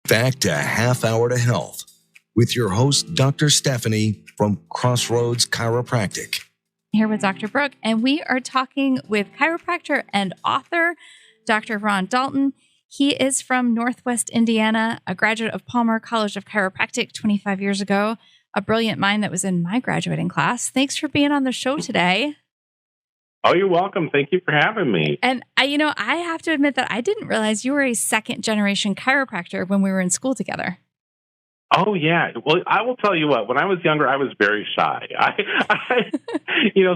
Back to Half Hour to Health with your host, Dr. Stephanie from Crossroads Chiropractic. Here with Dr. Brooke, and we are talking with chiropractor and author, Dr. Ron Daulton. He is from Northwest Indiana, a graduate of Palmer College of Chiropractic 25 years ago, a brilliant mind that was in my graduating class. Thanks for being on the show today. Oh, you're welcome. Thank you for having me. And I have to admit that I didn't realize you were a second-generation chiropractor when we were in school together. Oh, yeah. Well, I will tell you what, when I was younger, I was very shy.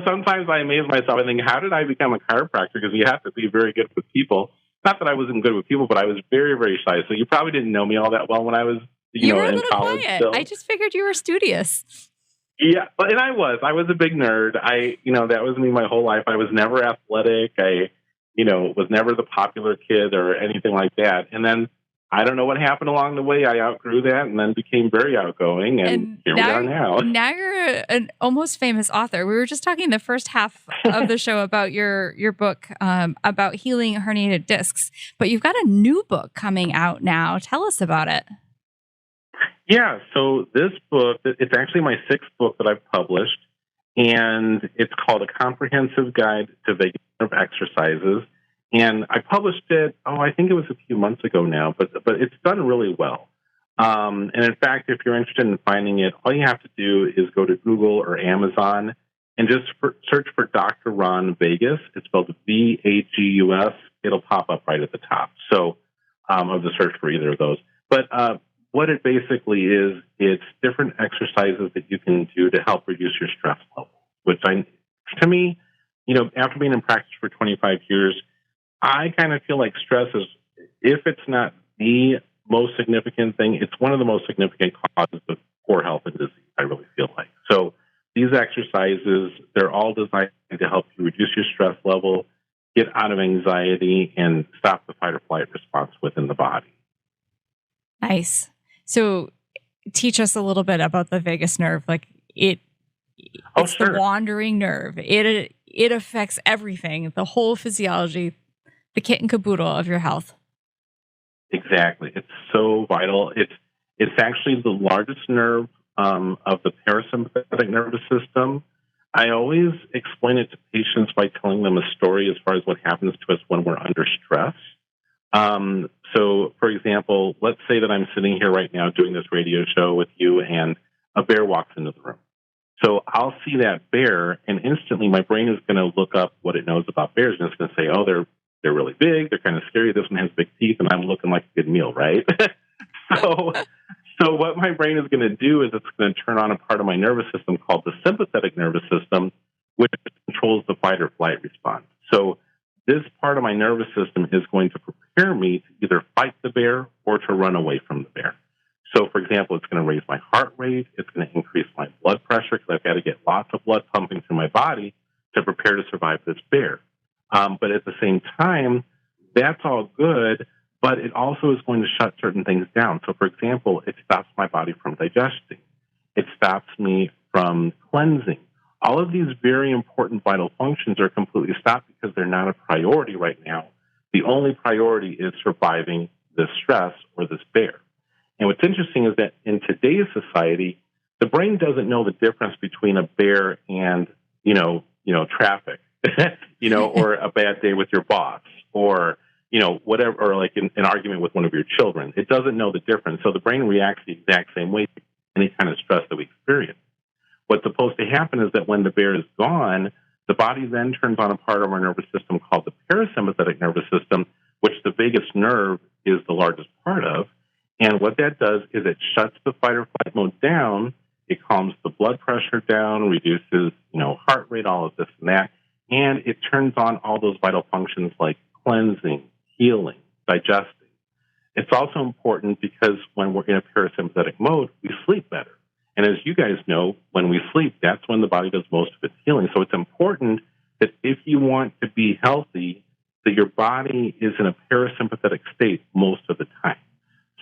Sometimes I amaze myself. I think, how did I become a chiropractor? Because you have to be very good with people. Not that I wasn't good with people, but I was very, very shy. So you probably didn't know me all that well when I was, you were a in little college. Quiet. Still. I just figured you were studious. Yeah, and I was a big nerd. That was me my whole life. I was never athletic. I was never the popular kid or anything like that. And then I don't know what happened along the way. I outgrew that and then became very outgoing. And here we are now. Now you're an almost famous author. We were just talking the first half of the show about your book about healing herniated discs, but you've got a new book coming out now. Tell us about it. Yeah, so this book, it's actually my sixth book that I've published, and it's called A Comprehensive Guide to Vagus Nerve Exercises. And I published it, I think it was a few months ago now, but it's done really well. And in fact, if you're interested in finding it, all you have to do is go to Google or Amazon and just search for Dr. Ron Vagus. It's spelled V-A-G-U-S. It'll pop up right at the top. So of the search for either of those. But what it basically is, it's different exercises that you can do to help reduce your stress level, which to me, after being in practice for 25 years, I kind of feel like stress is, if it's not the most significant thing, it's one of the most significant causes of poor health and disease, I really feel like. So these exercises, they're all designed to help you reduce your stress level, get out of anxiety, and stop the fight or flight response within the body. Nice. So teach us a little bit about the vagus nerve. It's sure. The wandering nerve. It affects everything, the whole physiology, the kit and caboodle of your health. Exactly. It's so vital. It's actually the largest nerve of the parasympathetic nervous system. I always explain it to patients by telling them a story as far as what happens to us when we're under stress. So, for example, let's say that I'm sitting here right now doing this radio show with you and a bear walks into the room. So I'll see that bear and instantly my brain is going to look up what it knows about bears and it's going to say, oh, they're really big, they're kind of scary, this one has big teeth, and I'm looking like a good meal, right? So what my brain is going to do is it's going to turn on a part of my nervous system called the sympathetic nervous system, which controls the fight or flight response. So this part of my nervous system is going to prepare me to either fight the bear or to run away from the bear. So, for example, it's going to raise my heart rate. It's going to increase my blood pressure because I've got to get lots of blood pumping through my body to prepare to survive this bear. But at the same time, that's all good, but it also is going to shut certain things down. So, for example, it stops my body from digesting. It stops me from cleansing. All of these very important vital functions are completely stopped because they're not a priority right now. The only priority is surviving this stress or this bear. And what's interesting is that in today's society, the brain doesn't know the difference between a bear and, traffic, or a bad day with your boss or, whatever, or like an argument with one of your children. It doesn't know the difference. So the brain reacts the exact same way to any kind of stress that we experience. What's supposed to happen is that when the bear is gone, the body then turns on a part of our nervous system called the parasympathetic nervous system, which the vagus nerve is the largest part of. And what that does is it shuts the fight or flight mode down. It calms the blood pressure down, reduces, heart rate, all of this and that. And it turns on all those vital functions like cleansing, healing, digesting. It's also important because when we're in a parasympathetic mode, we sleep better. And as you guys know, when we sleep, that's when the body does most of its healing. So it's important that if you want to be healthy, that your body is in a parasympathetic state most of the time.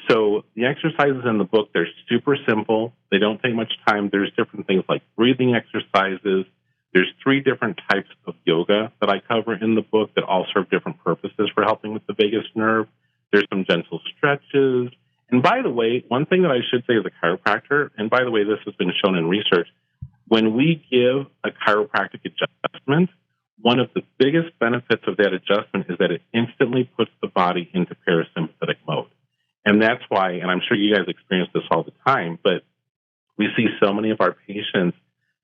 So the exercises in the book, they're super simple. They don't take much time. There's different things like breathing exercises. There's 3 different types of yoga that I cover in the book that all serve different purposes for helping with the vagus nerve. There's some gentle stretches. And by the way, one thing that I should say as a chiropractor, and by the way, this has been shown in research, when we give a chiropractic adjustment, one of the biggest benefits of that adjustment is that it instantly puts the body into parasympathetic mode. And that's why, and I'm sure you guys experience this all the time, but we see so many of our patients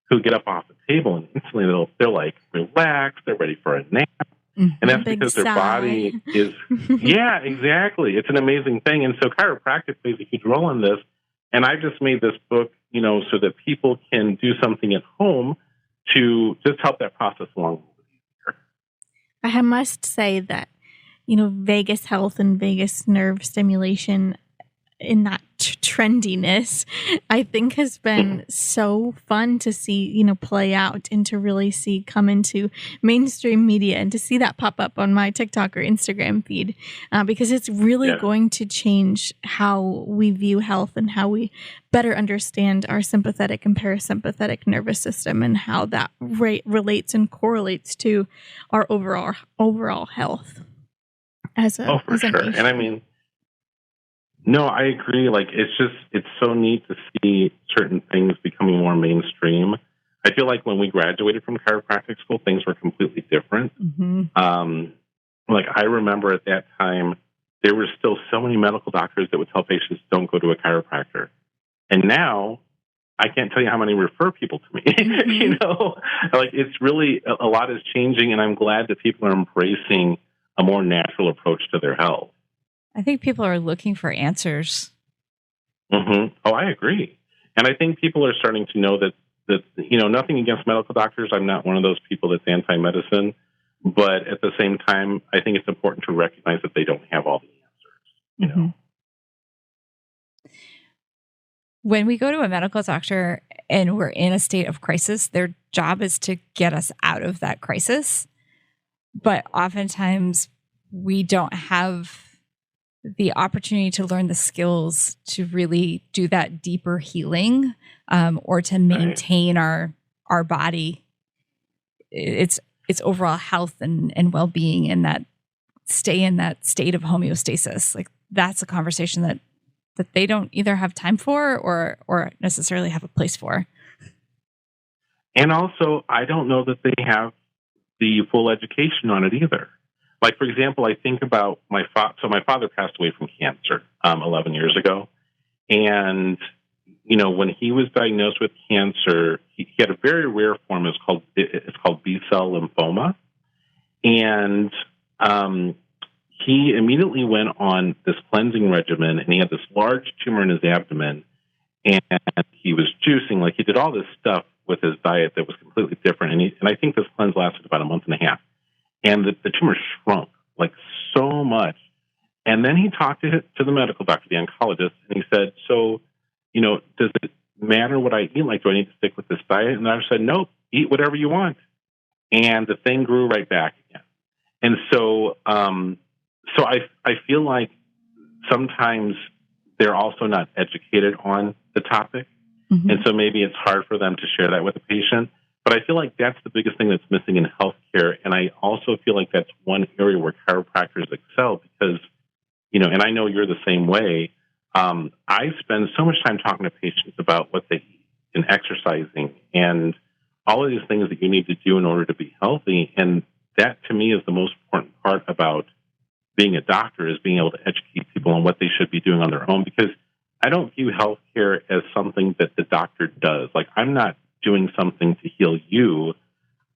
who get up off the table and instantly they're like relaxed, they're ready for a nap. And that's because their body is, yeah, exactly. It's an amazing thing. And so chiropractic plays a huge role in this. And I just made this book, so that people can do something at home to just help that process along. I must say that, vagus health and vagus nerve stimulation in that trendiness, I think has been so fun to see, play out and to really see come into mainstream media and to see that pop up on my TikTok or Instagram feed, because it's really going to change how we view health and how we better understand our sympathetic and parasympathetic nervous system and how that relates and correlates to our overall health as a for sure. nation. And I mean, no, I agree. Like, it's so neat to see certain things becoming more mainstream. I feel like when we graduated from chiropractic school, things were completely different. Like, I remember at that time, there were still so many medical doctors that would tell patients, don't go to a chiropractor. And now, I can't tell you how many refer people to me. Like, it's really, a lot is changing, and I'm glad that people are embracing a more natural approach to their health. I think people are looking for answers. Oh, I agree. And I think people are starting to know that nothing against medical doctors. I'm not one of those people that's anti-medicine. But at the same time, I think it's important to recognize that they don't have all the answers, When we go to a medical doctor and we're in a state of crisis, their job is to get us out of that crisis. But oftentimes we don't have the opportunity to learn the skills to really do that deeper healing, or to maintain our body, its overall health and well-being, and that stay in that state of homeostasis. Like, that's a conversation that they don't either have time for or necessarily have a place for. And also, I don't know that they have the full education on it either. Like, for example, I think about my father. So my father passed away from cancer 11 years ago. And, when he was diagnosed with cancer, he had a very rare form. It's called B-cell lymphoma. And he immediately went on this cleansing regimen, and he had this large tumor in his abdomen. And he was juicing. Like, he did all this stuff with his diet that was completely different. And I think this cleanse lasted about a month and a half. And the tumor shrunk, like, so much. And then he talked to the medical doctor, the oncologist, and he said, so, does it matter what I eat? Like, do I need to stick with this diet? And I said, nope, eat whatever you want. And the thing grew right back again. And so I feel like sometimes they're also not educated on the topic. And so maybe it's hard for them to share that with the patient. But I feel like that's the biggest thing that's missing in healthcare. And I also feel like that's one area where chiropractors excel because, and I know you're the same way. I spend so much time talking to patients about what they eat and exercising and all of these things that you need to do in order to be healthy. And that, to me, is the most important part about being a doctor, is being able to educate people on what they should be doing on their own. Because I don't view healthcare as something that the doctor does. Like, I'm not doing something to heal you.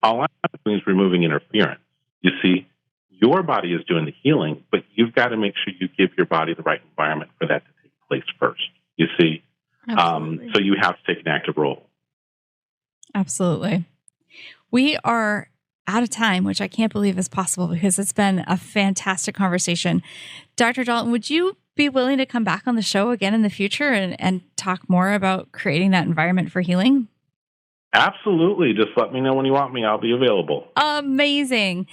All I'm doing is removing interference. You see, your body is doing the healing, but you've got to make sure you give your body the right environment for that to take place first. You see, so you have to take an active role. Absolutely. We are out of time, which I can't believe is possible because it's been a fantastic conversation. Dr. Daulton, would you be willing to come back on the show again in the future and talk more about creating that environment for healing? Absolutely. Just let me know when you want me. I'll be available. Amazing.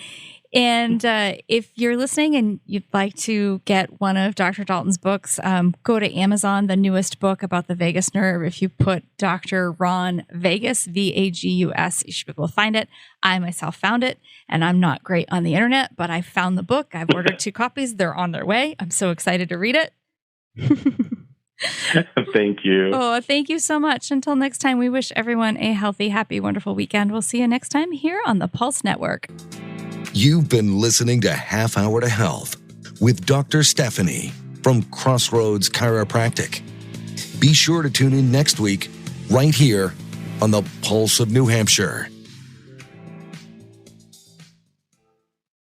And if you're listening and you'd like to get one of Dr. Daulton's books, go to Amazon, the newest book about the vagus nerve. If you put Dr. Ron Vagus, Vagus, you should be able to find it. I myself found it, and I'm not great on the internet, but I found the book. I've ordered 2 copies. They're on their way. I'm so excited to read it. Thank you. Oh, thank you so much. Until next time, we wish everyone a healthy, happy, wonderful weekend. We'll see you next time here on the Pulse Network. You've been listening to Half Hour to Health with Dr. Stephanie from Crossroads Chiropractic. Be sure to tune in next week right here on the Pulse of New Hampshire.